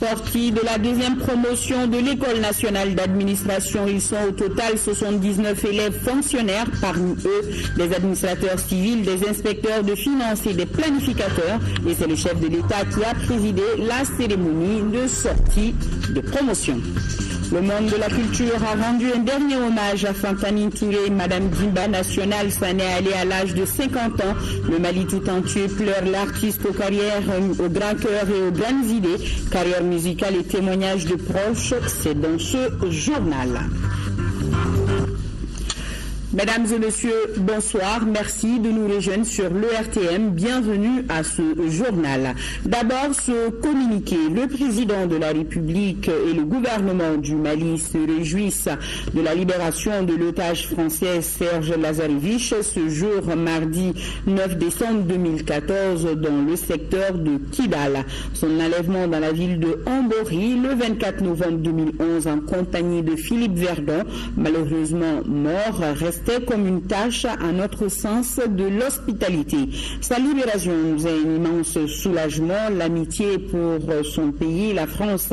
sortie de la deuxième promotion de l'École nationale d'administration. Ils sont au total 79 élèves fonctionnaires, parmi eux des administrateurs civils, des inspecteurs de finances et des planificateurs. Et c'est le chef de l'État qui a présidé la cérémonie de sortie de promotion. Le monde de la culture a rendu un dernier hommage à Fantani Touré. Madame Dimba nationale s'en est allée à l'âge de 50 ans. Le Mali tout entier pleure l'artiste aux carrières, au grand cœur et aux grandes idées. Carrière musicale et témoignages de proches, c'est dans ce journal. Mesdames et messieurs, bonsoir. Merci de nous rejoindre sur l'ERTM. Bienvenue à ce journal. D'abord, ce communiqué. Le président de la République et le gouvernement du Mali se réjouissent de la libération de l'otage français Serge Lazarevich ce jour, mardi 9 décembre 2014, dans le secteur de Kidal. Son enlèvement dans la ville de Ambori le 24 novembre 2011 en compagnie de Philippe Verdon, malheureusement mort, restait comme une tâche à notre sens de l'hospitalité. Sa libération nous a un immense soulagement, l'amitié pour son pays, la France,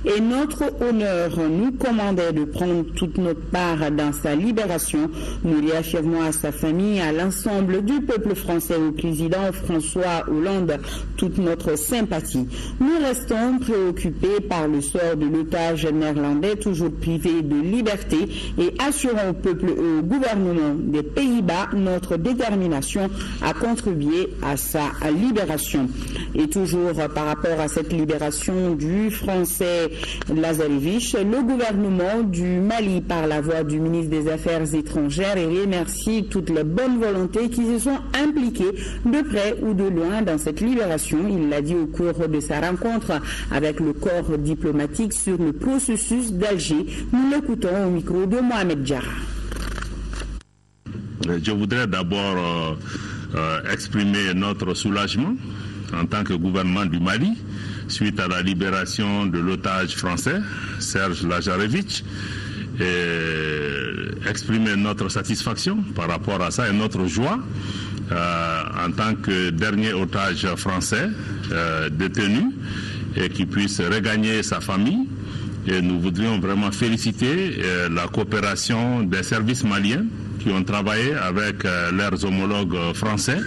et notre honneur nous commandait de prendre toute notre part dans sa libération. Nous réaffirmons à sa famille, à l'ensemble du peuple français, au président François Hollande, toute notre sympathie. Nous restons préoccupés par le sort de l'otage néerlandais, toujours privé de liberté, et assurons au peuple et au gouvernement des Pays-Bas notre détermination à contribuer à sa libération. Et toujours par rapport à cette libération du français Lazarevich, le gouvernement du Mali, par la voix du ministre des Affaires étrangères, remercie toutes les bonnes volontés qui se sont impliquées de près ou de loin dans cette libération. Il l'a dit au cours de sa rencontre avec le corps diplomatique sur le processus d'Alger. Nous l'écoutons au micro de Mohamed Diarra. Je voudrais d'abord exprimer notre soulagement en tant que gouvernement du Mali suite à la libération de l'otage français Serge Lazarevich et exprimer notre satisfaction par rapport à ça et notre joie en tant que dernier otage français détenu et qui puisse regagner sa famille. Et nous voudrions vraiment féliciter la coopération des services maliens qui ont travaillé avec leurs homologues français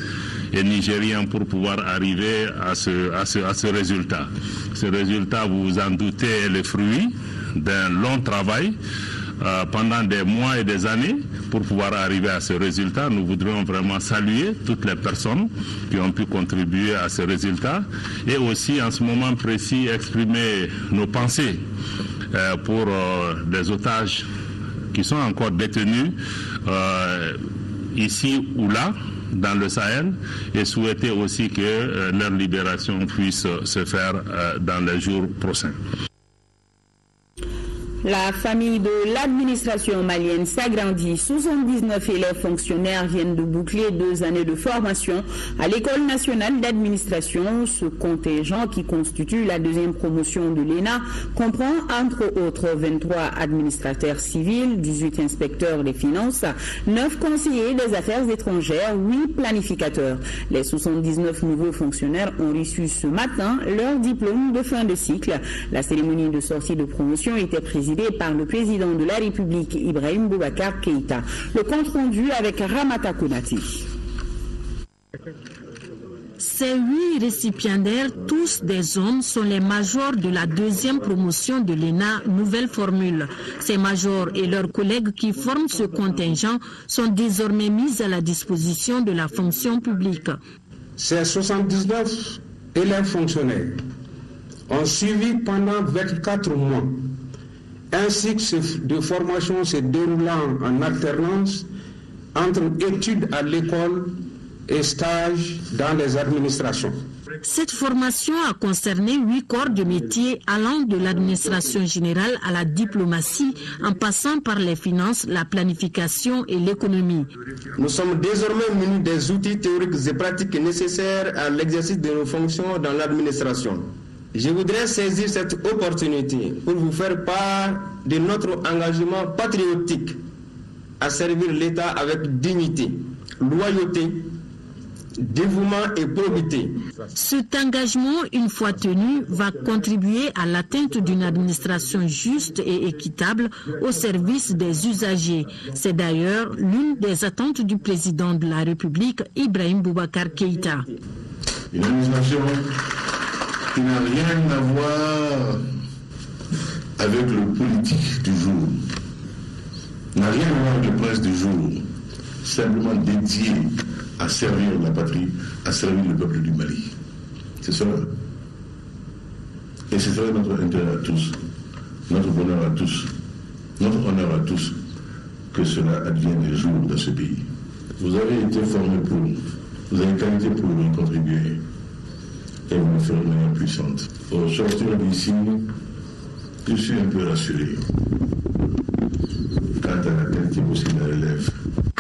et nigériens pour pouvoir arriver à ce résultat. Ce résultat, vous vous en doutez, est le fruit d'un long travail pendant des mois et des années pour pouvoir arriver à ce résultat. Nous voudrions vraiment saluer toutes les personnes qui ont pu contribuer à ce résultat et aussi en ce moment précis exprimer nos pensées pour des otages qui sont encore détenus ici ou là dans le Sahel et souhaiter aussi que leur libération puisse se faire dans les jours prochains. La famille de l'administration malienne s'agrandit. 79 élèves fonctionnaires viennent de boucler 2 années de formation à l'École nationale d'administration. Ce contingent, qui constitue la deuxième promotion de l'ENA, comprend entre autres 23 administrateurs civils, 18 inspecteurs des finances, 9 conseillers des affaires étrangères, 8 planificateurs. Les 79 nouveaux fonctionnaires ont reçu ce matin leur diplôme de fin de cycle. La cérémonie de sortie de promotion était présidée par le président de la République, Ibrahim Boubacar Keïta. Le compte rendu avec Ramata Konati. Ces 8 récipiendaires, tous des hommes, sont les majors de la deuxième promotion de l'ENA, nouvelle formule. Ces majors et leurs collègues qui forment ce contingent sont désormais mis à la disposition de la fonction publique. Ces 79 élèves fonctionnaires ont suivi pendant 24 mois un cycle de formation se déroulant en alternance entre études à l'école et stages dans les administrations. Cette formation a concerné 8 corps de métier allant de l'administration générale à la diplomatie, en passant par les finances, la planification et l'économie. Nous sommes désormais munis des outils théoriques et pratiques nécessaires à l'exercice de nos fonctions dans l'administration. Je voudrais saisir cette opportunité pour vous faire part de notre engagement patriotique à servir l'État avec dignité, loyauté, dévouement et probité. Cet engagement, une fois tenu, va contribuer à l'atteinte d'une administration juste et équitable au service des usagers. C'est d'ailleurs l'une des attentes du président de la République, Ibrahim Boubacar Keïta. Une administration qui n'a rien à voir avec le politique du jour, n'a rien à voir avec le prince du jour, simplement dédié à servir la patrie, à servir le peuple du Mali. C'est cela. Et c'est cela notre intérêt à tous, notre bonheur à tous, notre honneur à tous, que cela advienne un jour dans ce pays. Vous avez été formés pour, vous avez qualité pour y contribuer, et vous le ferez de manière puissante. Au sortir d'ici, je suis un peu rassuré quant à la qualité possible de la relève.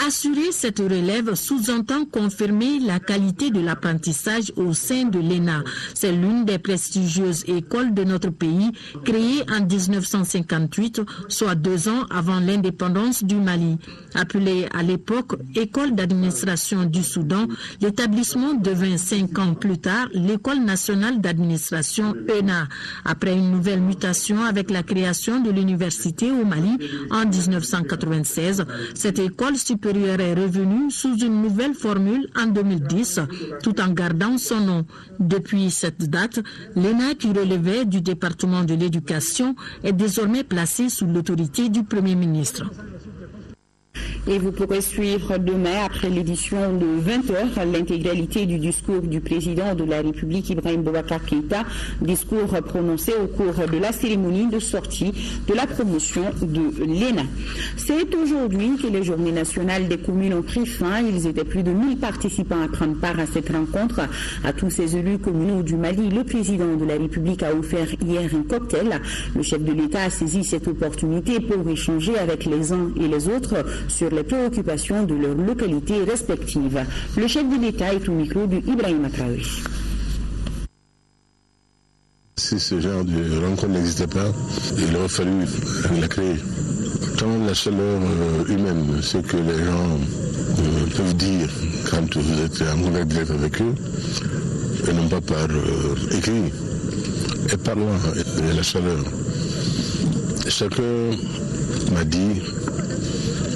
Assurer cette relève sous-entend confirmer la qualité de l'apprentissage au sein de l'ENA. C'est l'une des prestigieuses écoles de notre pays, créée en 1958, soit 2 ans avant l'indépendance du Mali. Appelée à l'époque École d'administration du Soudan, l'établissement devint 5 ans plus tard l'École nationale d'administration ENA. Après une nouvelle mutation avec la création de l'université au Mali en 1996, cette école supérieure est revenue sous une nouvelle formule en 2010, tout en gardant son nom. Depuis cette date, l'ENA, qui relevait du département de l'éducation, est désormais placée sous l'autorité du Premier ministre. Et vous pourrez suivre demain, après l'édition de 20h, l'intégralité du discours du président de la République, Ibrahim Boubacar Keïta, discours prononcé au cours de la cérémonie de sortie de la promotion de l'ENA. C'est aujourd'hui que les journées nationales des communes ont pris fin. Ils étaient plus de 1000 participants à prendre part à cette rencontre. À tous ces élus communaux du Mali, le président de la République a offert hier un cocktail. Le chef de l'État a saisi cette opportunité pour échanger avec les uns et les autres sur les préoccupations de leurs localités respectives. Le chef de l'État est au micro de Ibrahim Traoré. Si ce genre de rencontre n'existait pas, il aurait fallu la créer. Tant la chaleur humaine, ce que les gens peuvent dire quand vous êtes en contact direct avec eux, et non pas par écrit, et par là, la chaleur. Chacun m'a dit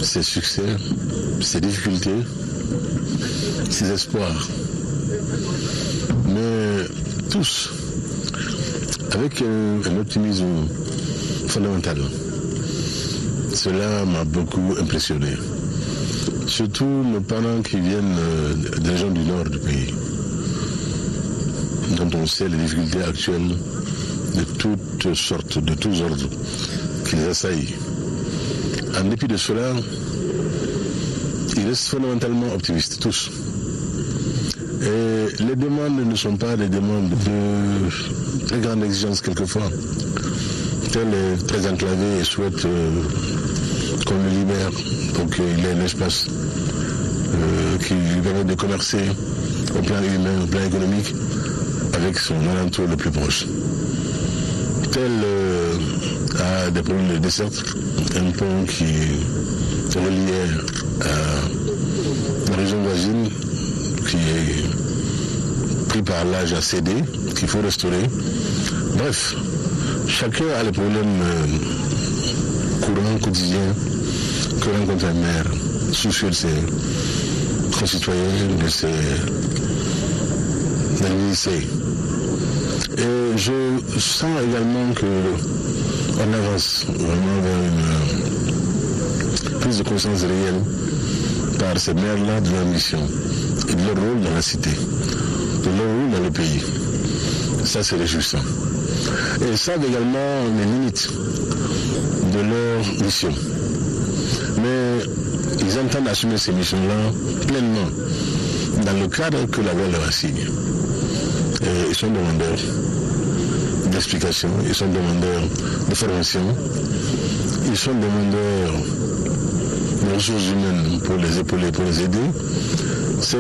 ses succès, ses difficultés, ses espoirs. Mais tous, avec un optimisme fondamental. Cela m'a beaucoup impressionné. Surtout nos parents qui viennent des gens du nord du pays, dont on sait les difficultés actuelles de toutes sortes, de tous ordres, qui les assaillent. En dépit de cela, ils restent fondamentalement optimistes, tous. Et les demandes ne sont pas des demandes de très grande exigence quelquefois. Tel est très enclavé et souhaite qu'on le libère pour qu'il ait un espace qui lui permette de commercer au plan humain, au plan économique, avec son alentour le plus proche. Tel a des problèmes de desserte, un pont qui reliait à la région voisine, qui est pris par l'âge à céder, qu'il faut restaurer. Bref, chacun a les problèmes courants, quotidiens, que rencontre un maire, soucieux de ses concitoyens, de ses administrés. Et je sens également qu'on avance vraiment vers une prise de conscience réelle par ces maires-là de leur mission et de leur rôle dans la cité, de leur rôle dans le pays. Ça, c'est réjouissant. Et ils savent également les limites de leur mission. Mais ils entendent assumer ces missions-là pleinement dans le cadre que la loi leur assigne. Et ils sont demandeurs d'explications, ils sont demandeurs de formation, ils sont demandeurs de ressources humaines pour les épauler, pour les aider. C'est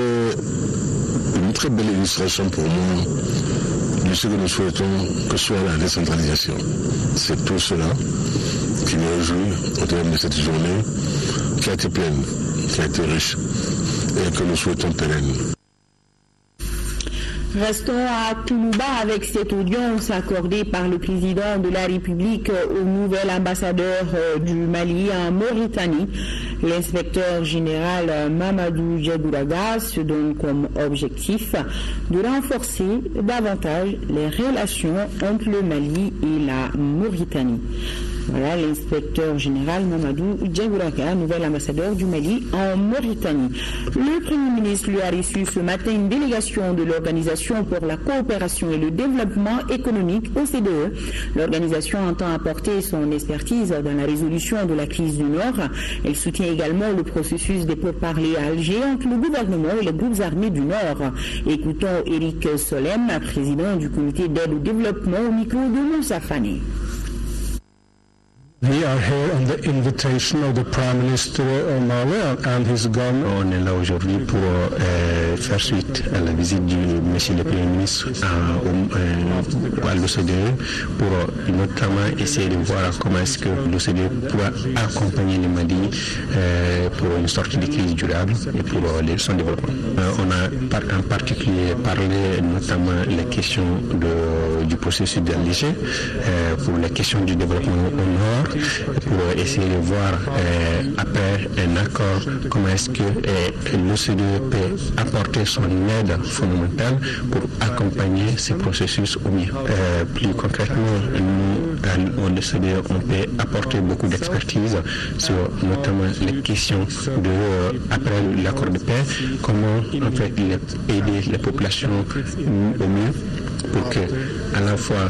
une très belle illustration pour moi de ce que nous souhaitons que soit la décentralisation. C'est tout cela qui me réjouit au terme de cette journée qui a été pleine, qui a été riche et que nous souhaitons pérenne. Restons à Toulouba avec cette audience accordée par le président de la République au nouvel ambassadeur du Mali en Mauritanie. L'inspecteur général Mamadou Djagouraga se donne comme objectif de renforcer davantage les relations entre le Mali et la Mauritanie. Voilà l'inspecteur général Mamadou Djagouraga, nouvel ambassadeur du Mali en Mauritanie. Le Premier ministre lui a reçu ce matin une délégation de l'Organisation pour la coopération et le développement économique, OCDE. L'organisation entend apporter son expertise dans la résolution de la crise du Nord. Elle soutient également le processus des pourparlers à Alger entre le gouvernement et les groupes armés du Nord. Écoutons Eric Solem, président du comité d'aide au développement, au micro de Moussa Fane. We are here on the invitation of the Prime Minister of Mali and his government. On est là aujourd'hui pour faire suite à la visite du Monsieur le Premier ministre à l'OCDE pour notamment essayer de voir comment est-ce que l'OCDE pourra accompagner le Mali pour une sortie de crise durable et pour son développement. On a en particulier parlé notamment les questions du processus d'Alger, pour les questions du développement au nord, pour essayer de voir après un accord comment est-ce que l'OCDE peut apporter son aide fondamentale pour accompagner ces processus au mieux. Plus concrètement, nous, au l'OCDE, on peut apporter beaucoup d'expertise sur notamment les questions après l'accord de paix, comment en fait aider les populations au mieux pour que à la fois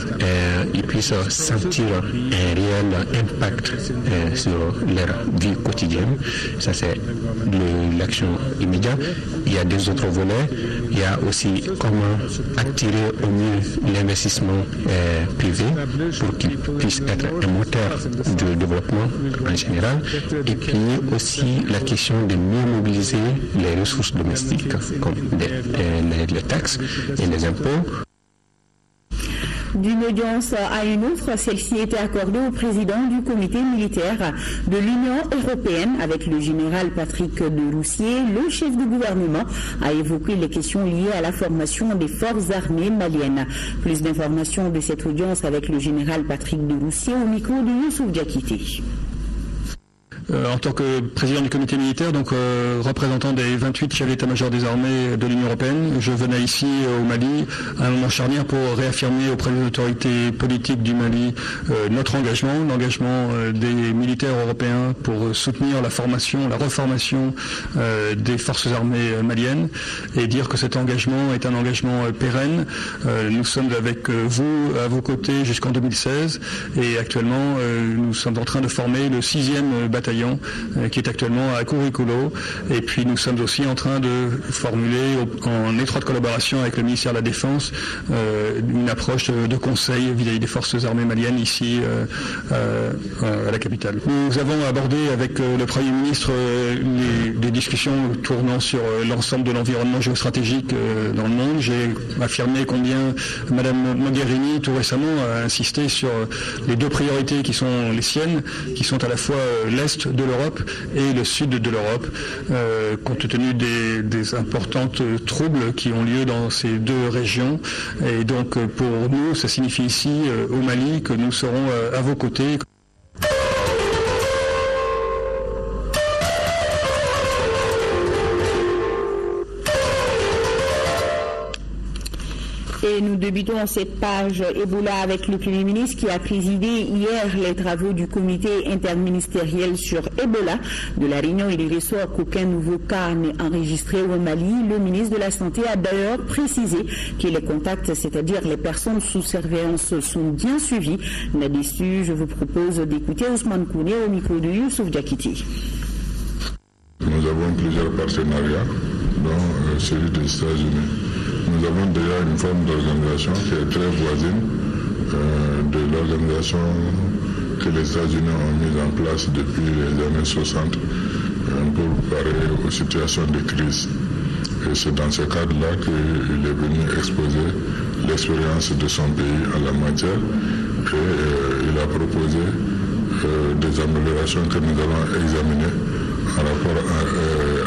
ils puissent sentir un réel impact sur leur vie quotidienne. Ça c'est l'action immédiate. Il y a des autres volets. Il y a aussi comment attirer au mieux l'investissement privé pour qu'il puisse être un moteur de développement en général. Et puis aussi la question de mieux mobiliser les ressources domestiques comme les taxes et les impôts. D'une audience à une autre, celle-ci était accordée au président du comité militaire de l'Union européenne avec le général Patrick de Roussier. Le chef de gouvernement a évoqué les questions liées à la formation des forces armées maliennes. Plus d'informations de cette audience avec le général Patrick de Roussier au micro de Youssouf Diakité. En tant que président du comité militaire, donc représentant des 28 chefs d'état-major des armées de l'Union européenne, je venais ici au Mali à un moment charnière pour réaffirmer auprès des autorités politiques du Mali notre engagement, l'engagement des militaires européens pour soutenir la formation, la reformation des forces armées maliennes et dire que cet engagement est un engagement pérenne. Nous sommes avec vous, à vos côtés jusqu'en 2016 et actuellement nous sommes en train de former le 6e bataillon qui est actuellement à Kourikoulo et puis nous sommes aussi en train de formuler en étroite collaboration avec le ministère de la Défense une approche de conseil vis-à-vis des forces armées maliennes ici à la capitale. Nous avons abordé avec le Premier ministre des discussions tournant sur l'ensemble de l'environnement géostratégique dans le monde. J'ai affirmé combien Madame Mogherini tout récemment a insisté sur les deux priorités qui sont les siennes, qui sont à la fois l'Est de l'Europe et le sud de l'Europe, compte tenu des importantes troubles qui ont lieu dans ces deux régions. Et donc pour nous, ça signifie ici au Mali que nous serons à vos côtés. Et nous débutons cette page Ebola avec le Premier ministre qui a présidé hier les travaux du comité interministériel sur Ebola. De la réunion, il ressort qu'aucun nouveau cas n'est enregistré au Mali. Le ministre de la Santé a d'ailleurs précisé que les contacts, c'est-à-dire les personnes sous surveillance, sont bien suivis. Là-dessus, je vous propose d'écouter Ousmane Kouné au micro de Youssouf Diakité. Nous avons plusieurs partenariats, dont celui des États-Unis. Nous avons déjà une forme d'organisation qui est très voisine de l'organisation que les États-Unis ont mise en place depuis les années 60 pour parer aux situations de crise. Et c'est dans ce cadre-là qu'il est venu exposer l'expérience de son pays en la matière et il a proposé des améliorations que nous allons examiner en rapport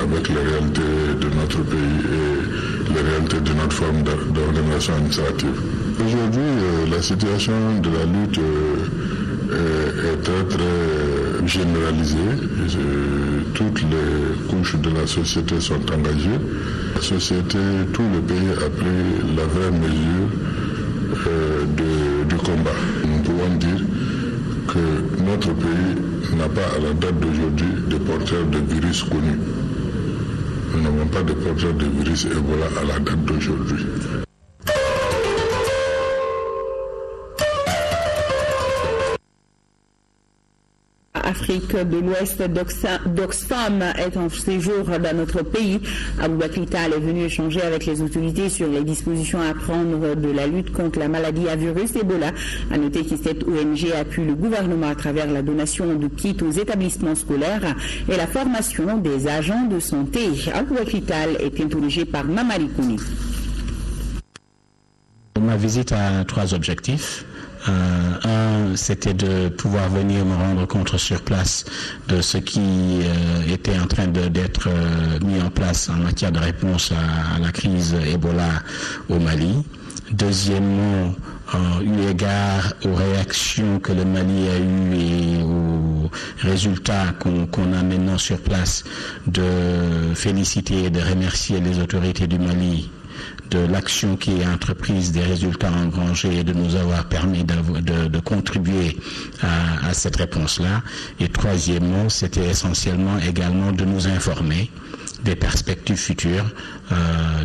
avec les réalités de notre pays et les réalités de notre forme d'organisation administrative. Aujourd'hui, la situation de la lutte est très généralisée. Toutes les couches de la société sont engagées. La société, tout le pays a pris la vraie mesure du combat. Nous pouvons dire que notre pays n'a pas à la date d'aujourd'hui de porteurs de virus connus. Nous n'avons pas de porteurs de virus Ebola à la date d'aujourd'hui. Afrique de l'Ouest, d'Oxfam est en séjour dans notre pays. Aboubakry Tal est venu échanger avec les autorités sur les dispositions à prendre de la lutte contre la maladie à virus Ebola. À noter que cette ONG appuie le gouvernement à travers la donation de kits aux établissements scolaires et la formation des agents de santé. Aboubakry Tal est interrogé par Mamari Kouni. Ma visite a 3 objectifs. Un, c'était de pouvoir venir me rendre compte sur place de ce qui était en train d'être mis en place en matière de réponse à la crise Ebola au Mali. Deuxièmement, eu égard aux réactions que le Mali a eues et aux résultats qu'on a maintenant sur place, de féliciter et de remercier les autorités du Mali de l'action qui est entreprise, des résultats engrangés et de nous avoir permis de contribuer à cette réponse-là. Et troisièmement, c'était essentiellement également de nous informer des perspectives futures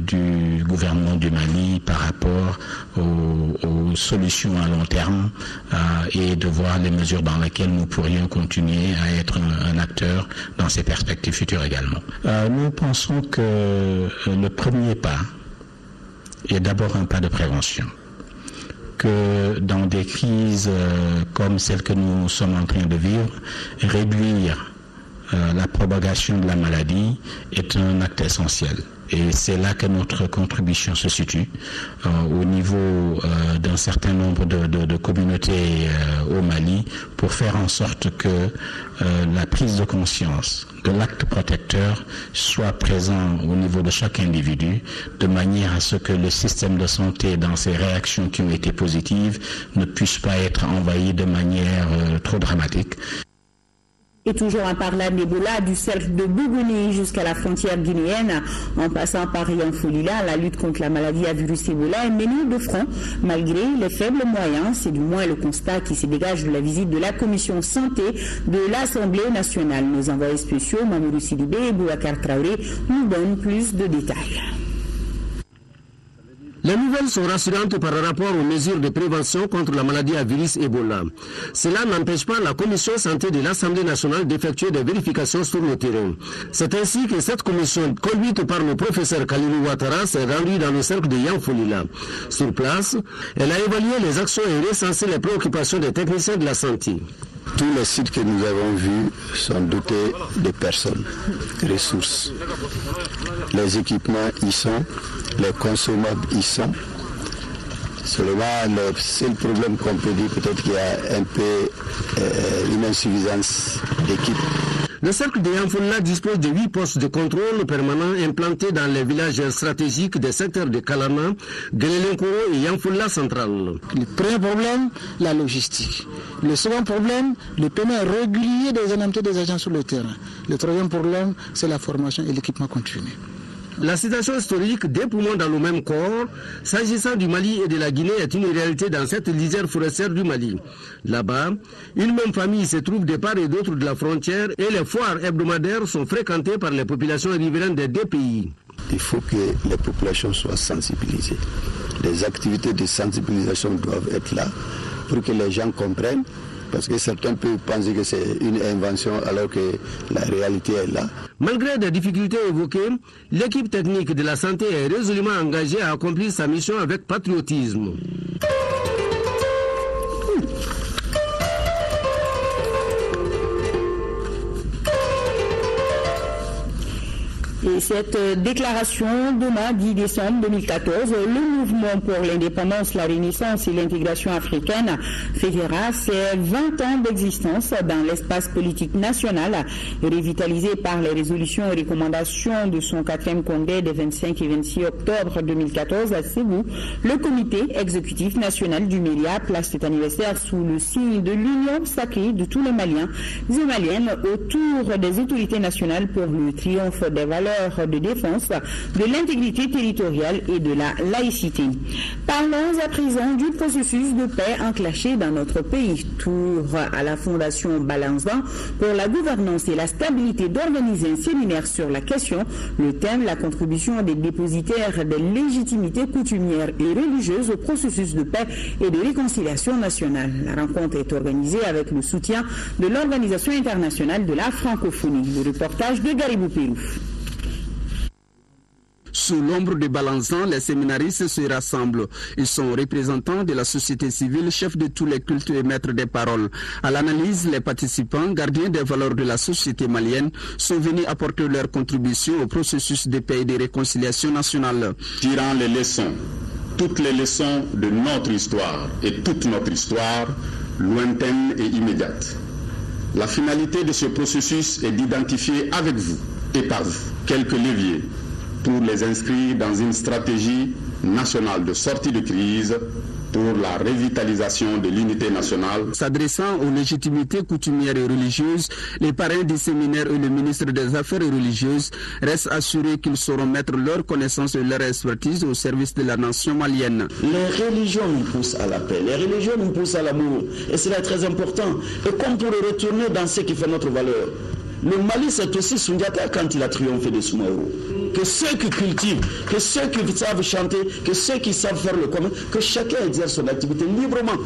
du gouvernement du Mali par rapport aux solutions à long terme et de voir les mesures dans lesquelles nous pourrions continuer à être un acteur dans ces perspectives futures également. Nous pensons que le premier pas est d'abord un pas de prévention. Que dans des crises comme celle que nous sommes en train de vivre, réduire la propagation de la maladie est un acte essentiel. Et c'est là que notre contribution se situe, au niveau d'un certain nombre de communautés au Mali, pour faire en sorte que la prise de conscience de l'acte protecteur soit présent au niveau de chaque individu, de manière à ce que le système de santé, dans ses réactions qui ont été positives, ne puisse pas être envahi de manière trop dramatique. Et toujours en parlant d'Ebola, du cercle de Bougouni jusqu'à la frontière guinéenne, en passant par Yanfolila, la lutte contre la maladie à virus Ebola est menée de front, malgré les faibles moyens. C'est du moins le constat qui se dégage de la visite de la commission santé de l'Assemblée nationale. Nos envoyés spéciaux, Mamoudou Sidibé et Boubacar Traoré, nous donnent plus de détails. Les nouvelles sont rassurantes par rapport aux mesures de prévention contre la maladie à virus Ebola. Cela n'empêche pas la commission santé de l'Assemblée nationale d'effectuer des vérifications sur le terrain. C'est ainsi que cette commission, conduite par le professeur Kalilou Ouattara, s'est rendue dans le cercle de Yanfolila. Sur place, elle a évalué les actions et recensé les préoccupations des techniciens de la santé. Tous les sites que nous avons vus sont dotés de personnes, ressources. Les équipements y sont, les consommables y sont. Seulement, le seul problème qu'on peut dire, peut-être qu'il y a un peu une insuffisance d'équipe. Le cercle de Yanfolila dispose de 8 postes de contrôle permanents implantés dans les villages stratégiques des secteurs de Kalana, Guelelenkoro et Yanfolila central. Le premier problème, la logistique. Le second problème, le paiement régulier des indemnités des agents sur le terrain. Le troisième problème, c'est la formation et l'équipement continu. La situation historique des poumons dans le même corps, s'agissant du Mali et de la Guinée, est une réalité dans cette lisière forestière du Mali. Là-bas, une même famille se trouve de part et d'autre de la frontière et les foires hebdomadaires sont fréquentées par les populations riveraines des deux pays. Il faut que les populations soient sensibilisées. Les activités de sensibilisation doivent être là pour que les gens comprennent. Parce que certains peuvent penser que c'est une invention alors que la réalité est là. Malgré des difficultés évoquées, l'équipe technique de la santé est résolument engagée à accomplir sa mission avec patriotisme. Et cette déclaration demain 10 décembre 2014, le mouvement pour l'indépendance, la renaissance et l'intégration africaine fêtera ses 20 ans d'existence dans l'espace politique national, revitalisé par les résolutions et recommandations de son 4e congrès des 25 et 26 octobre 2014 à Ségou. Le comité exécutif national du MERIA place cet anniversaire sous le signe de l'union sacrée de tous les Maliens et Maliennes autour des autorités nationales pour le triomphe des valeurs de défense, de l'intégrité territoriale et de la laïcité. Parlons à présent du processus de paix enclenché dans notre pays. Tour à la Fondation Balanzan pour la gouvernance et la stabilité d'organiser un séminaire sur la question. Le thème, la contribution des dépositaires des légitimités coutumières et religieuses au processus de paix et de réconciliation nationale. La rencontre est organisée avec le soutien de l'Organisation internationale de la francophonie. Le reportage de Garibou Pérouf. Sous l'ombre de Balanzan, les séminaristes se rassemblent. Ils sont représentants de la société civile, chefs de tous les cultes et maîtres des paroles. À l'analyse, les participants, gardiens des valeurs de la société malienne, sont venus apporter leur contribution au processus de paix et de réconciliation nationale. Tirant les leçons, toutes les leçons de notre histoire et toute notre histoire, lointaine et immédiate. La finalité de ce processus est d'identifier avec vous et par vous quelques leviers pour les inscrire dans une stratégie nationale de sortie de crise pour la revitalisation de l'unité nationale. S'adressant aux légitimités coutumières et religieuses, les parrains du séminaire et le ministre des Affaires religieuses restent assurés qu'ils sauront mettre leur connaissance et leur expertise au service de la nation malienne. Les religions nous poussent à la paix, les religions nous poussent à l'amour, et cela est très important. Et comme pour retourner dans ce qui fait notre valeur, le Mali, c'est aussi Sundiata quand il a triomphé de Soumaoro. Que ceux qui cultivent, que ceux qui savent chanter, que ceux qui savent faire le commun, que chacun exerce son activité librement.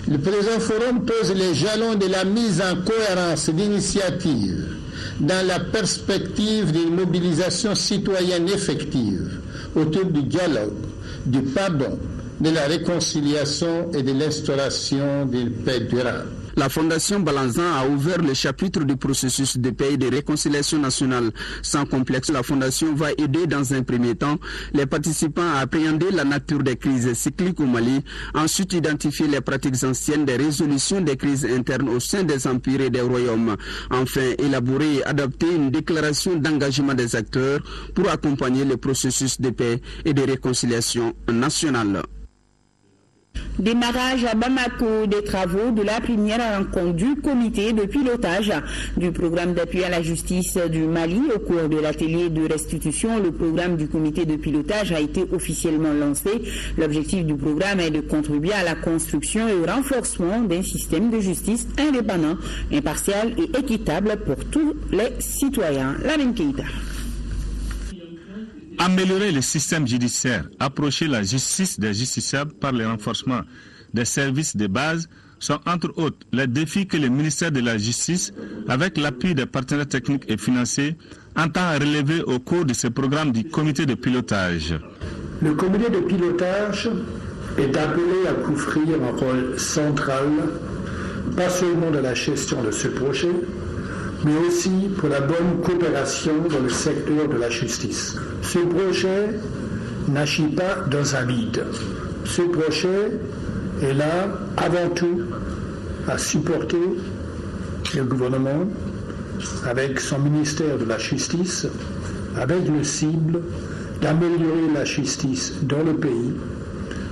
Le présent forum pose les jalons de la mise en cohérence d'initiatives dans la perspective d'une mobilisation citoyenne effective autour du dialogue, du pardon, de la réconciliation et de l'instauration d'une paix durable. La Fondation Balanzan a ouvert le chapitre du processus de paix et de réconciliation nationale. Sans complexe, la Fondation va aider dans un premier temps les participants à appréhender la nature des crises cycliques au Mali, ensuite identifier les pratiques anciennes des résolutions des crises internes au sein des empires et des royaumes. Enfin, élaborer et adapter une déclaration d'engagement des acteurs pour accompagner le processus de paix et de réconciliation nationale. Démarrage à Bamako des travaux de la première rencontre du comité de pilotage du programme d'appui à la justice du Mali. Au cours de l'atelier de restitution, le programme du comité de pilotage a été officiellement lancé. L'objectif du programme est de contribuer à la construction et au renforcement d'un système de justice indépendant, impartial et équitable pour tous les citoyens. Lamine Keïta. Améliorer le système judiciaire, approcher la justice des justiciables par le renforcement des services de base sont entre autres les défis que le ministère de la Justice, avec l'appui des partenaires techniques et financiers, entend relever au cours de ce programme du comité de pilotage. Le comité de pilotage est appelé à couvrir un rôle central, pas seulement dans la gestion de ce projet, mais aussi pour la bonne coopération dans le secteur de la justice. Ce projet n'agit pas dans un vide. Ce projet est là avant tout à supporter le gouvernement avec son ministère de la Justice, avec le cible d'améliorer la justice dans le pays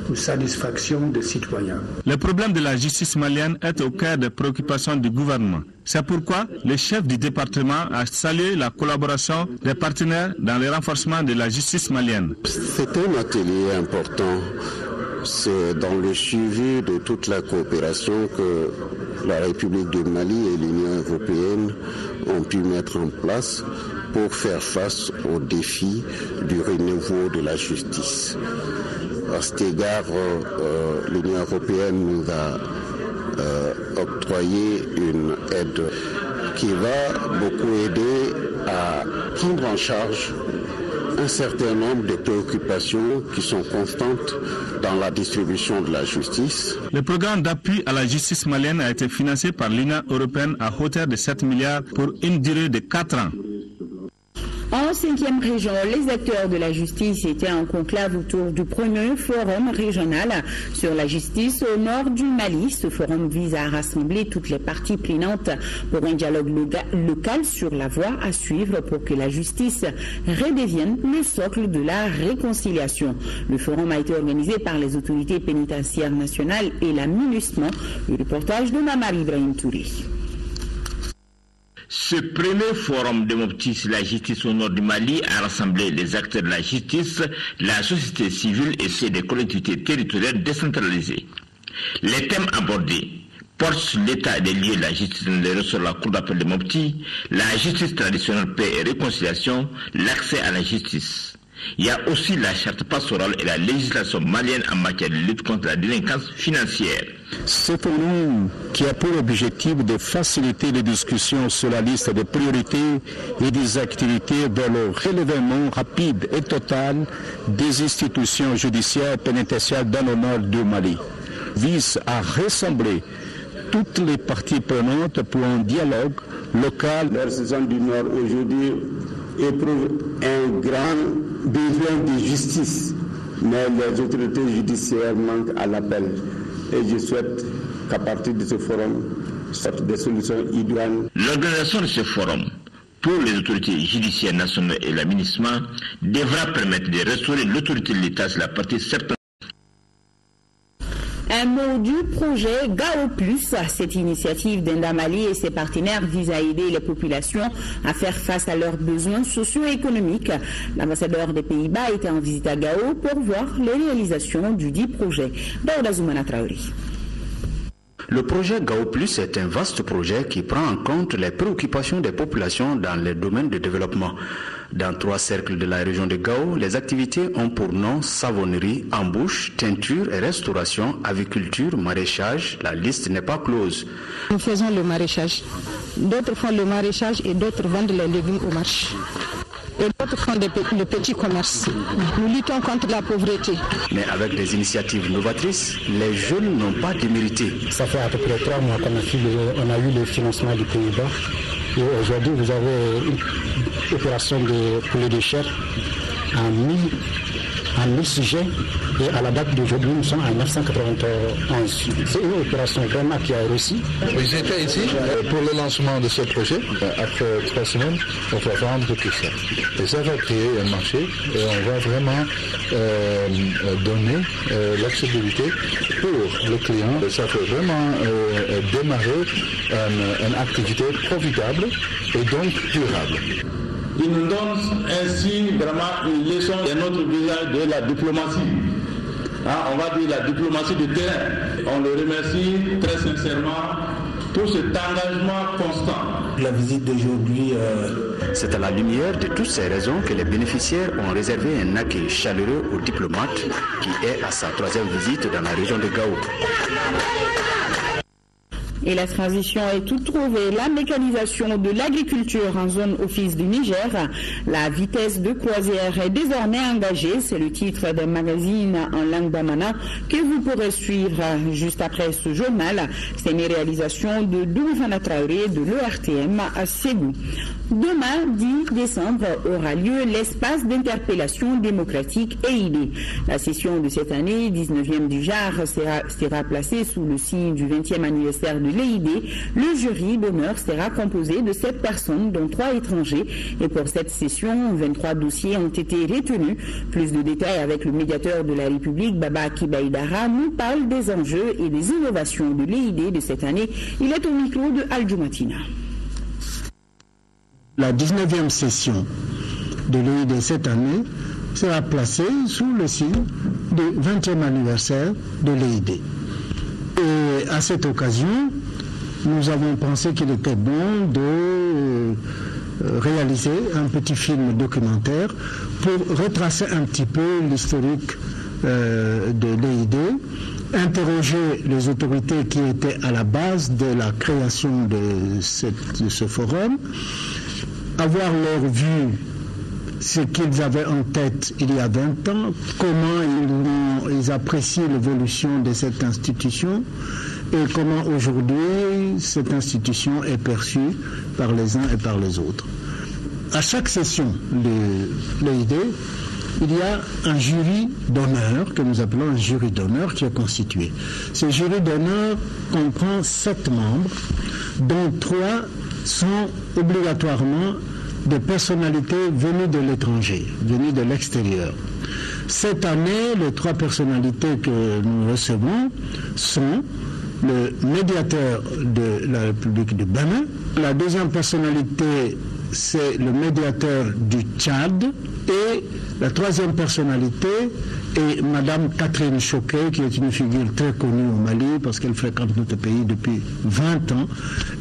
pour satisfaction des citoyens. Le problème de la justice malienne est au cœur des préoccupations du gouvernement. C'est pourquoi le chef du département a salué la collaboration des partenaires dans le renforcement de la justice malienne. C'est un atelier important. C'est dans le suivi de toute la coopération que la République du Mali et l'Union européenne ont pu mettre en place pour faire face aux défis du renouveau de la justice. À cet égard, l'Union européenne nous a octroyé une aide qui va beaucoup aider à prendre en charge un certain nombre de préoccupations qui sont constantes dans la distribution de la justice. Le programme d'appui à la justice malienne a été financé par l'Union européenne à hauteur de 7 milliards pour une durée de 4 ans. En 5e région, les acteurs de la justice étaient en conclave autour du premier forum régional sur la justice au nord du Mali. Ce forum vise à rassembler toutes les parties prenantes pour un dialogue local sur la voie à suivre pour que la justice redevienne le socle de la réconciliation. Le forum a été organisé par les autorités pénitentiaires nationales et la MINUSMA. Le reportage de Mamar Ibrahim Touré. Ce premier forum de Mopti sur la justice au nord du Mali a rassemblé les acteurs de la justice, la société civile et ceux des collectivités territoriales décentralisées. Les thèmes abordés portent sur l'état des lieux de la justice sur la cour d'appel de Mopti, la justice traditionnelle, paix et réconciliation, l'accès à la justice. Il y a aussi la charte pastorale et la législation malienne en matière de lutte contre la délinquance financière. Ce forum qui a pour objectif de faciliter les discussions sur la liste des priorités et des activités vers le relèvement rapide et total des institutions judiciaires pénitentiaires dans le nord du Mali vise à rassembler toutes les parties prenantes pour un dialogue local. Les citoyens du Nord aujourd'hui éprouvent un grand besoin de justice, mais les autorités judiciaires manquent à l'appel. Et je souhaite qu'à partir de ce forum sortent des solutions idoines. L'organisation de ce forum pour les autorités judiciaires nationales et la MINUSMA devra permettre de restaurer l'autorité de l'État sur la partie certaine. Un mot du projet Gao Plus. Cette initiative d'Indamali et ses partenaires vise à aider les populations à faire face à leurs besoins socio-économiques. L'ambassadeur des Pays-Bas était en visite à Gao pour voir les réalisations du dit projet. Daouda Zoumana Traoré. Le projet Gao Plus est un vaste projet qui prend en compte les préoccupations des populations dans les domaines de développement. Dans 3 cercles de la région de Gao, les activités ont pour nom savonnerie, embouche, teinture et restauration, aviculture, maraîchage. La liste n'est pas close. Nous faisons le maraîchage. D'autres font le maraîchage et d'autres vendent les légumes au marché. Et d'autres font le petit commerce. Nous luttons contre la pauvreté. Mais avec des initiatives novatrices, les jeunes n'ont pas démérité. Ça fait à peu près 3 mois qu'on a eu le financement du Pays-Bas. Et aujourd'hui, vous avez une opération de poulet de chair en 1000 sujets. Et à la date d'aujourd'hui, nous sommes à 991. C'est une opération vraiment qui a réussi. J'étais ici pour le lancement de ce projet. Après 3 semaines, on va vendre tout ça. Et ça va créer un marché et on va vraiment donner l'accessibilité pour le client. Ça fait vraiment démarrer une activité profitable et donc durable. Il nous donne ainsi vraiment une leçon de notre visage de la diplomatie. On va dire la diplomatie de terrain. On le remercie très sincèrement pour cet engagement constant. La visite d'aujourd'hui, c'est à la lumière de toutes ces raisons que les bénéficiaires ont réservé un accueil chaleureux au diplomate qui est à sa 3e visite dans la région de Gao. Et la transition est toute trouvée. La mécanisation de l'agriculture en zone office du Niger, la vitesse de croisière est désormais engagée. C'est le titre d'un magazine en langue bamana que vous pourrez suivre juste après ce journal. C'est une réalisation de Doumoufana Traoré de l'ERTM à Ségou. Demain, 10 décembre, aura lieu l'espace d'interpellation démocratique EID. La session de cette année, 19e du JAR, sera placée sous le signe du 20e anniversaire de l'EID. Le jury d'honneur sera composé de 7 personnes, dont 3 étrangers. Et pour cette session, 23 dossiers ont été retenus. Plus de détails avec le médiateur de la République, Baba Kibaïdara, nous parle des enjeux et des innovations de l'EID de cette année. Il est au micro de Al-Jumatina. La 19e session de l'EID cette année sera placée sous le signe du 20e anniversaire de l'EID. Et à cette occasion, nous avons pensé qu'il était bon de réaliser un petit film documentaire pour retracer un petit peu l'historique de l'EID, interroger les autorités qui étaient à la base de la création de ce forum, avoir leur vue, ce qu'ils avaient en tête il y a 20 ans, comment ils apprécient l'évolution de cette institution et comment aujourd'hui cette institution est perçue par les uns et par les autres. à chaque session de l'EID, il y a un jury d'honneur, que nous appelons un jury d'honneur, qui est constitué. Ce jury d'honneur comprend 7 membres, dont 3 sont obligatoirement des personnalités venues de l'étranger, venues de l'extérieur. Cette année, les 3 personnalités que nous recevons sont le médiateur de la République du Bénin. La deuxième personnalité, c'est le médiateur du Tchad. Et la troisième personnalité est Madame Catherine Choquet, qui est une figure très connue au Mali parce qu'elle fréquente notre pays depuis 20 ans.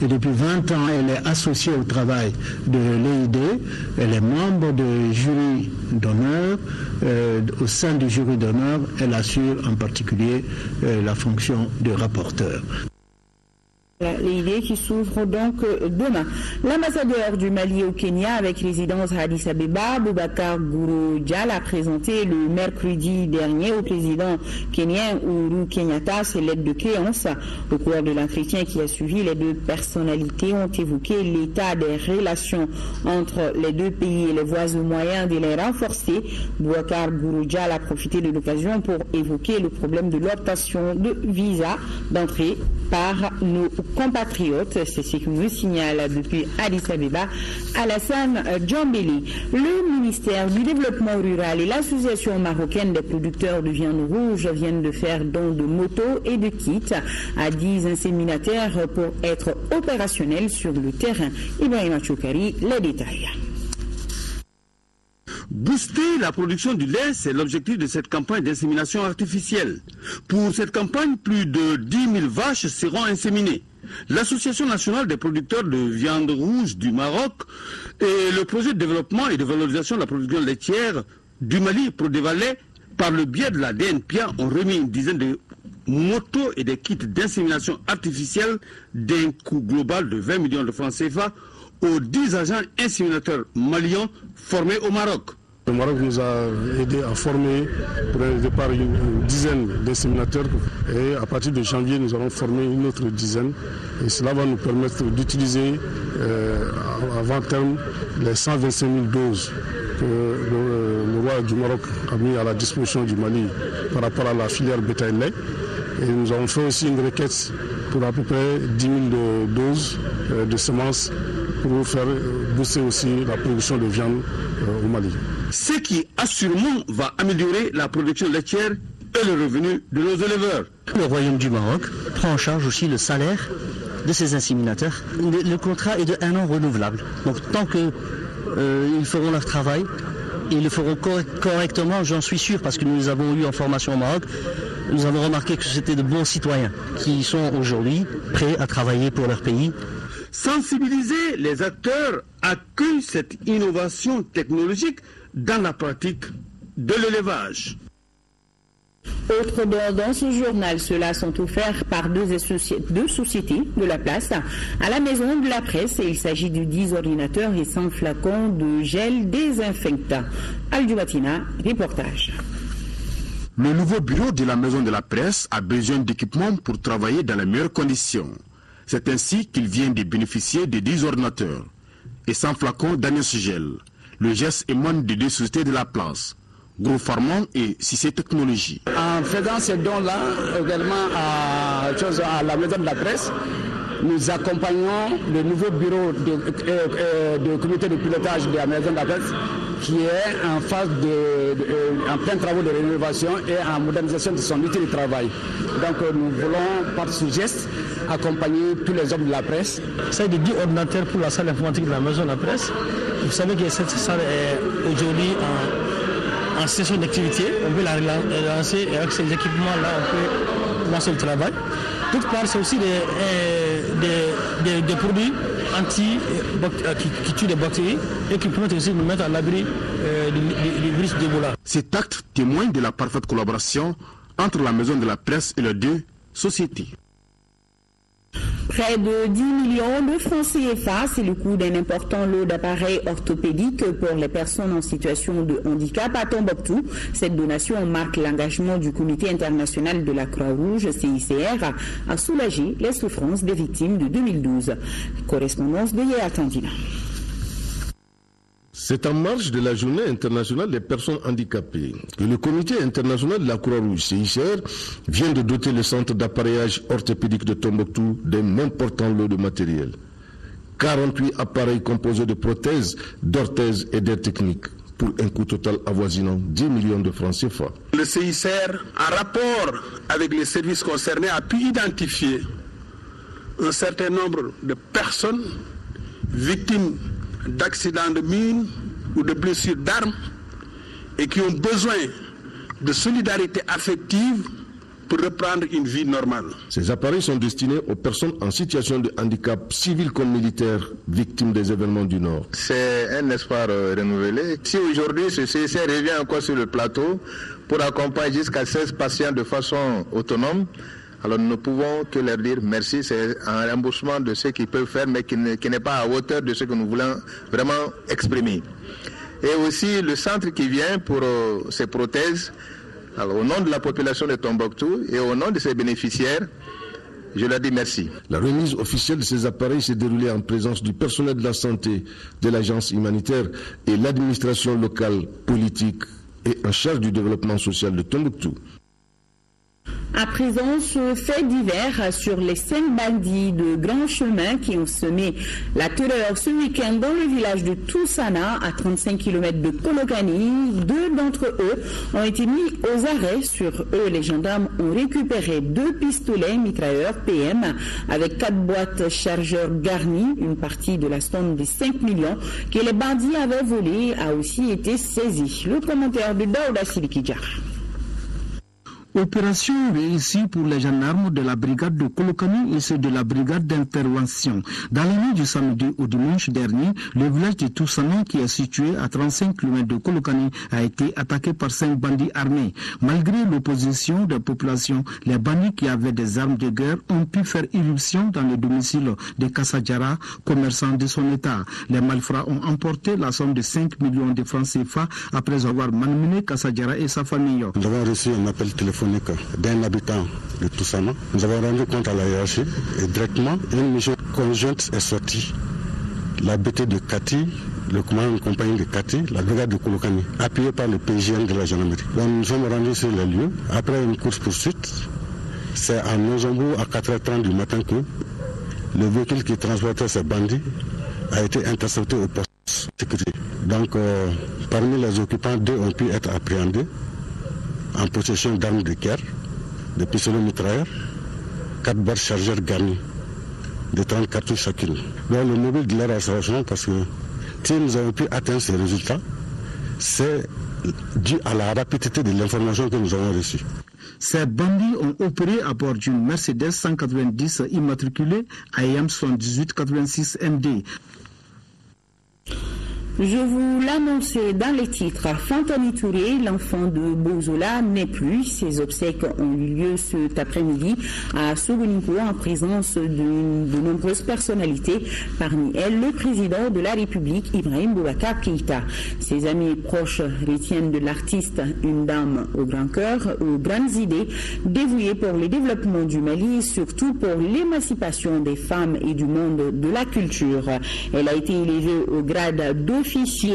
Et depuis 20 ans, elle est associée au travail de l'EID. Elle est membre du jury d'honneur. Au sein du jury d'honneur, elle assure en particulier la fonction de rapporteur. L'idée qui s'ouvre donc demain. L'ambassadeur du Mali au Kenya avec résidence à Addis Abeba, Boubacar Gouro Dial, a présenté le mercredi dernier au président kenyan Uhuru Kenyatta ses lettres de créance. Au cours de l'entretien qui a suivi, les 2 personnalités ont évoqué l'état des relations entre les 2 pays et les voies et moyens de les renforcer. Boubacar Gouro Dial a profité de l'occasion pour évoquer le problème de l'obtention de visa d'entrée par nos compatriotes. C'est ce que nous signale depuis Addis Abeba Alassane Djambeli. Le ministère du Développement rural et l'Association marocaine des producteurs de viande rouge viennent de faire don de motos et de kits à 10 inséminateurs pour être opérationnels sur le terrain. Ibrahima Choukari, les détails. Booster la production du lait, c'est l'objectif de cette campagne d'insémination artificielle. Pour cette campagne, plus de 10 000 vaches seront inséminées. L'Association nationale des producteurs de viande rouge du Maroc et le projet de développement et de valorisation de la production laitière du Mali, Prodevalet, par le biais de la DNPA, ont remis une dizaine de motos et des kits d'insémination artificielle d'un coût global de 20 millions de francs CFA aux 10 agents inséminateurs maliens formés au Maroc. Le Maroc nous a aidé à former pour un départ une dizaine d'inséminateurs et à partir de janvier nous allons former une autre dizaine et cela va nous permettre d'utiliser avant terme les 125 000 doses que le roi du Maroc a mis à la disposition du Mali par rapport à la filière bétail-lait. Et nous avons fait aussi une requête pour à peu près 10 000 doses de semences pour faire booster aussi la production de viande au Mali. Ce qui assurément va améliorer la production laitière et le revenu de nos éleveurs. Le Royaume du Maroc prend en charge aussi le salaire de ces inséminateurs. Le contrat est de 1 an renouvelable. Donc tant qu'ils feront leur travail, et ils le feront correctement, j'en suis sûr, parce que nous les avons eu en formation au Maroc. Nous avons remarqué que c'était de bons citoyens qui sont aujourd'hui prêts à travailler pour leur pays. Sensibiliser les acteurs accueillent cette innovation technologique dans la pratique de l'élevage. Autres dons dans ce journal, ceux-là sont offerts par deux sociétés de la place à la Maison de la Presse. Et il s'agit de 10 ordinateurs et 100 flacons de gel désinfectant. Al-Jubatina, reportage. Le nouveau bureau de la Maison de la Presse a besoin d'équipements pour travailler dans les meilleures conditions. C'est ainsi qu'il vient de bénéficier de 10 ordinateurs et 100 flacons d'anesthésiel. Le geste émane de 2 sociétés de la place, Groupe Farman et Cissé Technologies. En faisant ces dons-là, également à la Maison de la Presse, nous accompagnons le nouveau bureau de comité de pilotage de la Maison de la Presse qui est en phase en plein travaux de rénovation et en modernisation de son outil de travail. Donc nous voulons, par ce geste, accompagner tous les hommes de la presse. C'est de 10 ordinateurs pour la salle informatique de la Maison de la Presse. Vous savez que cette salle est aujourd'hui en session d'activité. On peut la relancer et avec ces équipements-là, on peut lancer le travail. D'autre part, c'est aussi des produits qui tuent des bactéries et qui permettent aussi de nous mettre à l'abri du virus d'Ebola. Cet acte témoigne de la parfaite collaboration entre la Maison de la Presse et les 2 sociétés. Près de 10 millions de francs CFA, c'est le coût d'un important lot d'appareils orthopédiques pour les personnes en situation de handicap à Tombouctou. Cette donation marque l'engagement du Comité international de la Croix-Rouge, CICR, à soulager les souffrances des victimes de 2012. Correspondance de Yéa Tandina. C'est en marge de la journée internationale des personnes handicapées que le comité international de la Croix-Rouge, CICR, vient de doter le centre d'appareillage orthopédique de Tombouctou d'un important lot de matériel. 48 appareils composés de prothèses, d'orthèses et d'aide techniques, pour un coût total avoisinant 10 millions de francs CFA. Le CICR, en rapport avec les services concernés, a pu identifier un certain nombre de personnes victimes d'accidents de mines ou de blessures d'armes et qui ont besoin de solidarité affective pour reprendre une vie normale. Ces appareils sont destinés aux personnes en situation de handicap civil comme militaire victimes des événements du Nord. C'est un espoir renouvelé. Si aujourd'hui ce CICR revient encore sur le plateau pour accompagner jusqu'à 16 patients de façon autonome, alors nous ne pouvons que leur dire merci. C'est un remboursement de ce qu'ils peuvent faire, mais qui n'est pas à hauteur de ce que nous voulons vraiment exprimer. Et aussi le centre qui vient pour ces prothèses, alors, au nom de la population de Tombouctou et au nom de ses bénéficiaires, je leur dis merci. La remise officielle de ces appareils s'est déroulée en présence du personnel de la santé, de l'agence humanitaire et l'administration locale, politique et en charge du développement social de Tombouctou. À présent, ce fait divers sur les 5 bandits de grand chemin qui ont semé la terreur ce week-end dans le village de Toussana, à 35 km de Kolokani. 2 d'entre eux ont été mis aux arrêts. Sur eux, les gendarmes ont récupéré 2 pistolets mitrailleurs PM avec 4 boîtes chargeurs garnies. Une partie de la somme des 5 millions que les bandits avaient volés a aussi été saisie. Le commentaire de Daouda Sidikidjar. Opération réussie pour les gendarmes de la brigade de Kolokani et ceux de la brigade d'intervention. Dans la nuit du samedi au dimanche dernier, le village de Toussana, qui est situé à 35 km de Kolokani, a été attaqué par 5 bandits armés. Malgré l'opposition des populations, les bandits qui avaient des armes de guerre ont pu faire irruption dans le domicile de Kassadjara, commerçant de son état. Les malfrats ont emporté la somme de 5 millions de francs CFA après avoir malmené Kassadjara et sa famille. Nous avons reçu un appel téléphonique d'un habitant de Toussana. Nous avons rendu compte à la hiérarchie et directement une mission conjointe est sortie. La BT de Kati, le commandant de compagnie de Kati, la brigade de Kolokani, appuyée par le PGN de la gendarmerie. Donc nous sommes rendus sur les lieux. Après une course-poursuite, c'est à Nozombo à 4h30 du matin que le véhicule qui transportait ces bandits a été intercepté au poste de sécurité. Donc parmi les occupants, 2 ont pu être appréhendés en possession d'armes de guerre, de pistolets mitrailleurs, 4 barres chargeurs garnies, de 30 cartouches chacune. Donc le mobile de leur installation, parce que si nous avons pu atteindre ces résultats, c'est dû à la rapidité de l'information que nous avons reçue. Ces bandits ont opéré à bord d'une Mercedes 190 immatriculée IM 7886 MD. Je vous l'annonçais dans les titres. Fantani Touré, l'enfant de Bozola, n'est plus. Ses obsèques ont eu lieu cet après-midi à Sogoninko en présence de nombreuses personnalités. Parmi elles, le président de la République, Ibrahim Boubacar Keïta. Ses amis proches retiennent de l'artiste une dame au grand cœur, aux grandes idées, dévouée pour le développement du Mali et surtout pour l'émancipation des femmes et du monde de la culture. Elle a été élevée au grade d'officier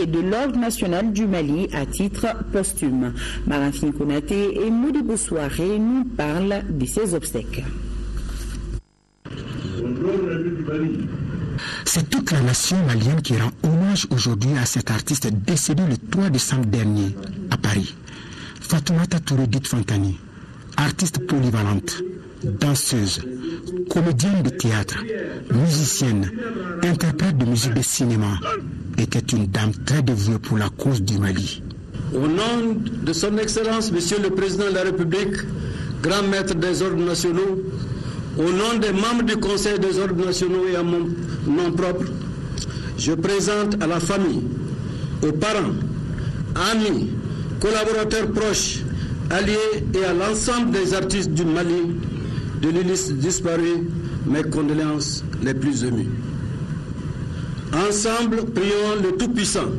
de l'Ordre national du Mali à titre posthume. Marafine Konaté et Modibo Soiré nous parlent de ses obsèques. C'est toute la nation malienne qui rend hommage aujourd'hui à cet artiste décédé le 3 décembre dernier à Paris. Fatoumata Touré dite Fantani, artiste polyvalente, danseuse, comédienne de théâtre, musicienne, interprète de musique de cinéma, était une dame très dévouée pour la cause du Mali. Au nom de son Excellence, Monsieur le Président de la République, grand maître des ordres nationaux, au nom des membres du Conseil des ordres nationaux et à mon nom propre, je présente à la famille, aux parents, amis, collaborateurs proches, alliés et à l'ensemble des artistes du Mali de l'illustre disparu mes condoléances les plus émues. Ensemble, prions le Tout-Puissant,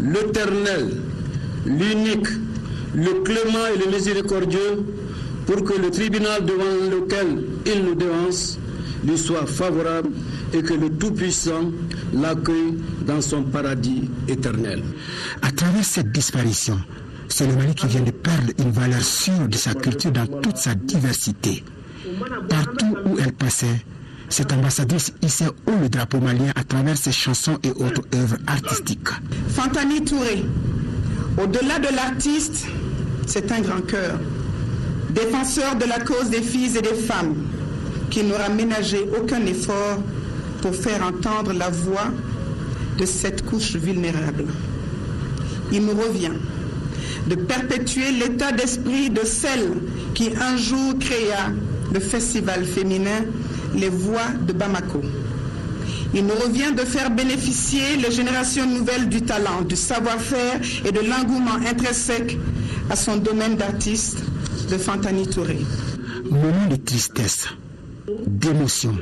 l'Éternel, l'unique, le clément et le miséricordieux, pour que le tribunal devant lequel il nous dévance lui soit favorable et que le Tout-Puissant l'accueille dans son paradis éternel. À travers cette disparition, c'est le Mali qui vient de perdre une valeur sûre de sa culture dans toute sa diversité. Partout où elle passait, cette ambassadrice hissait haut le drapeau malien à travers ses chansons et autres œuvres artistiques. Fantani Touré, au-delà de l'artiste, c'est un grand cœur. Défenseur de la cause des filles et des femmes, qui n'aura ménagé aucun effort pour faire entendre la voix de cette couche vulnérable. Il nous revient de perpétuer l'état d'esprit de celle qui un jour créa le festival féminin Les Voix de Bamako. Il nous revient de faire bénéficier les générations nouvelles du talent, du savoir-faire et de l'engouement intrinsèque à son domaine d'artiste de Fantani Touré. Moment de tristesse, d'émotion,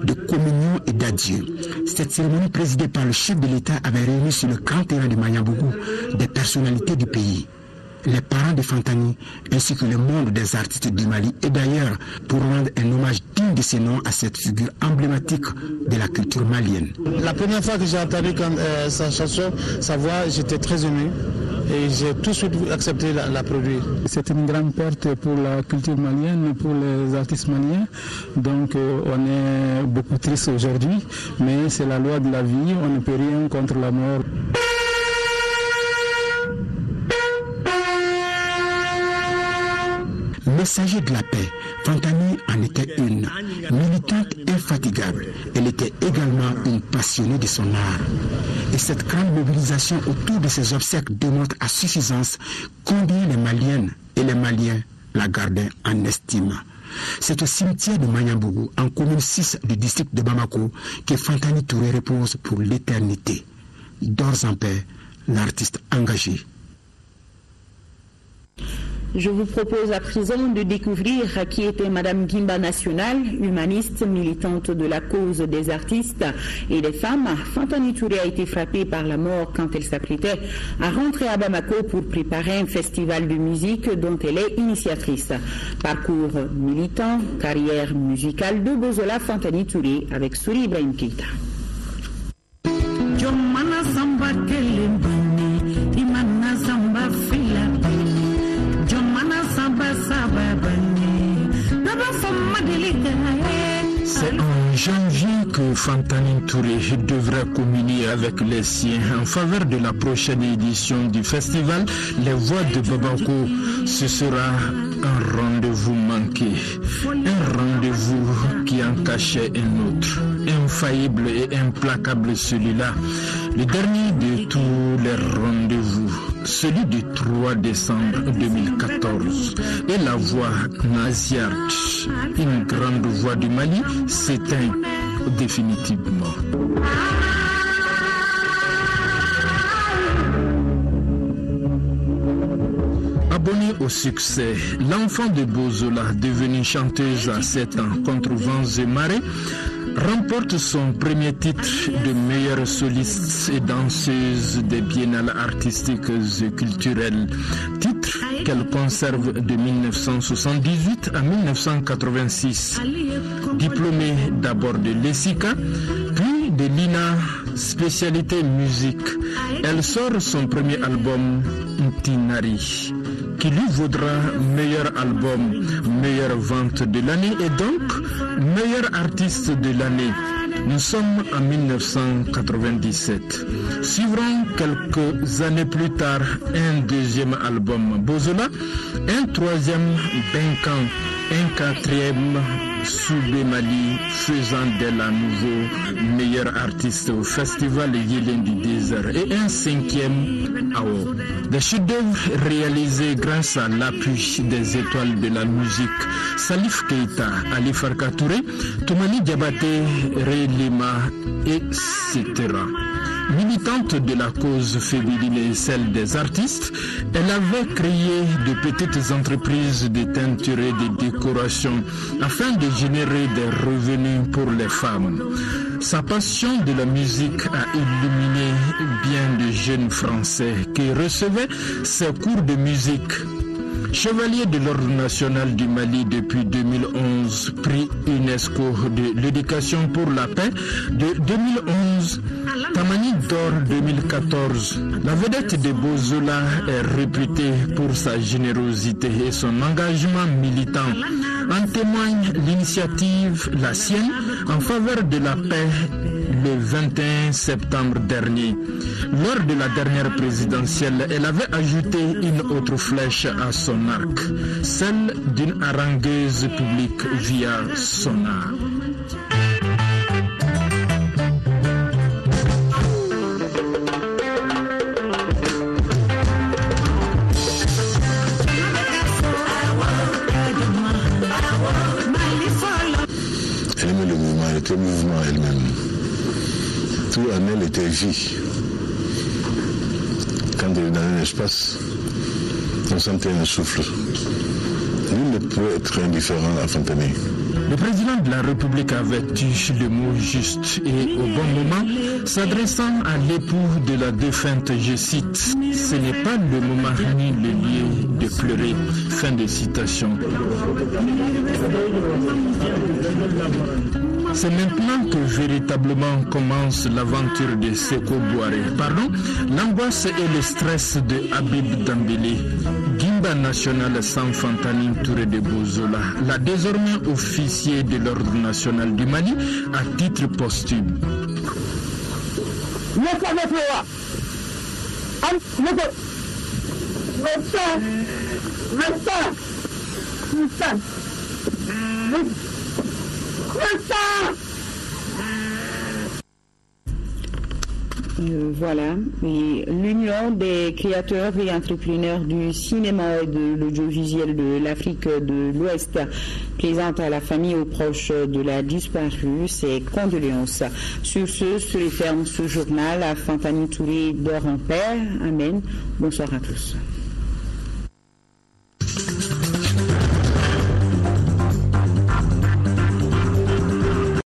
de communion et d'adieu. Cette cérémonie présidée par le chef de l'État avait réuni sur le grand terrain de Mayambougou des personnalités du pays, les parents de Fantani ainsi que le monde des artistes du Mali et d'ailleurs pour rendre un hommage digne de ces noms à cette figure emblématique de la culture malienne. La première fois que j'ai entendu sa chanson, sa voix, j'étais très ému et j'ai tout de suite accepté la produire. C'est une grande perte pour la culture malienne, pour les artistes maliens. Donc on est beaucoup triste aujourd'hui, mais c'est la loi de la vie, on ne peut rien contre la mort. Messager de la paix, Fantani en était une. Militante infatigable, elle était également une passionnée de son art. Et cette grande mobilisation autour de ses obsèques démontre à suffisance combien les Maliennes et les Maliens la gardaient en estime. C'est au cimetière de Mayambougou, en commune 6 du district de Bamako, que Fantani Touré repose pour l'éternité. Dors en paix, l'artiste engagé. Je vous propose à présent de découvrir qui était Madame Gimba National, humaniste, militante de la cause des artistes et des femmes. Fantani Touré a été frappée par la mort quand elle s'apprêtait à rentrer à Bamako pour préparer un festival de musique dont elle est initiatrice. Parcours militant, carrière musicale de Bozola Fantani Touré avec Souri Ibrahim Keita. C'est en janvier que Fantani Touré devrait communier avec les siens en faveur de la prochaine édition du festival Les Voix de Bamako. Ce sera un rendez-vous manqué, un rendez-vous qui en cachait un autre, infaillible et implacable celui-là, le dernier de tous les rendez-vous, celui du 3 décembre 2014. Et la voix Naziart, une grande voix du Mali, s'éteint définitivement. Abonnée au succès, l'enfant de Bozola, devenue chanteuse à 7 ans contre vents et marées, remporte son premier titre de meilleure soliste et danseuse des biennales artistiques et culturelles. Titre qu'elle conserve de 1978 à 1986. Diplômée d'abord de l'ESICA, puis de l'INA, spécialité musique, elle sort son premier album, Ntinari, qui lui vaudra meilleur album, meilleure vente de l'année et donc meilleur artiste de l'année. Nous sommes en 1997. Suivront quelques années plus tard un deuxième album, Bozola, un troisième, Benkan, un quatrième, Soubé Mali, faisant d'elle à nouveau meilleur artiste au festival Yélin du désert, et un cinquième, Ao. Des chefs-d'œuvre réalisés grâce à l'appui des étoiles de la musique, Salif Keita, Ali Farka Touré, Toumani Diabaté, Ray Lima, etc. Militante de la cause féminine et celle des artistes, elle avait créé de petites entreprises de teinture et de décoration afin de générer des revenus pour les femmes. Sa passion de la musique a illuminé bien de jeunes Français qui recevaient ses cours de musique. Chevalier de l'Ordre national du Mali depuis 2011, prix UNESCO de l'éducation pour la paix de 2011, Tamani d'or 2014. La vedette de Bozola est réputée pour sa générosité et son engagement militant. En témoigne l'initiative La Sienne en faveur de la paix le 21 septembre dernier. Lors de la dernière présidentielle, elle avait ajouté une autre flèche à son arc, celle d'une harangueuse publique via Sonar. Elle aimait le mouvement, elle était mouvement elle-même. Tout en elle était vie. Quand elle est dans un espace, on sentait un souffle. Nul ne peut être indifférent à Fontani. Le président de la République avait eu le mot juste et au bon moment, s'adressant à l'époux de la défunte, je cite, « Ce n'est pas le moment ni le lieu de pleurer ». Fin de citation. C'est maintenant que véritablement commence l'aventure de Sékou Boiré. Pardon, l'angoisse et le stress de Habib Dambélé. Guimba national sans Fontani Touré de Bozola, la désormais officier de l'Ordre national du Mali, à titre posthume. Voilà, et l'Union des créateurs et entrepreneurs du cinéma et de l'audiovisuel de l'Afrique de l'Ouest présente à la famille et aux proches de la disparue ses condoléances. Sur ce, se referme ce journal. À Fontani Touré dort en paix. Amen. Bonsoir à tous.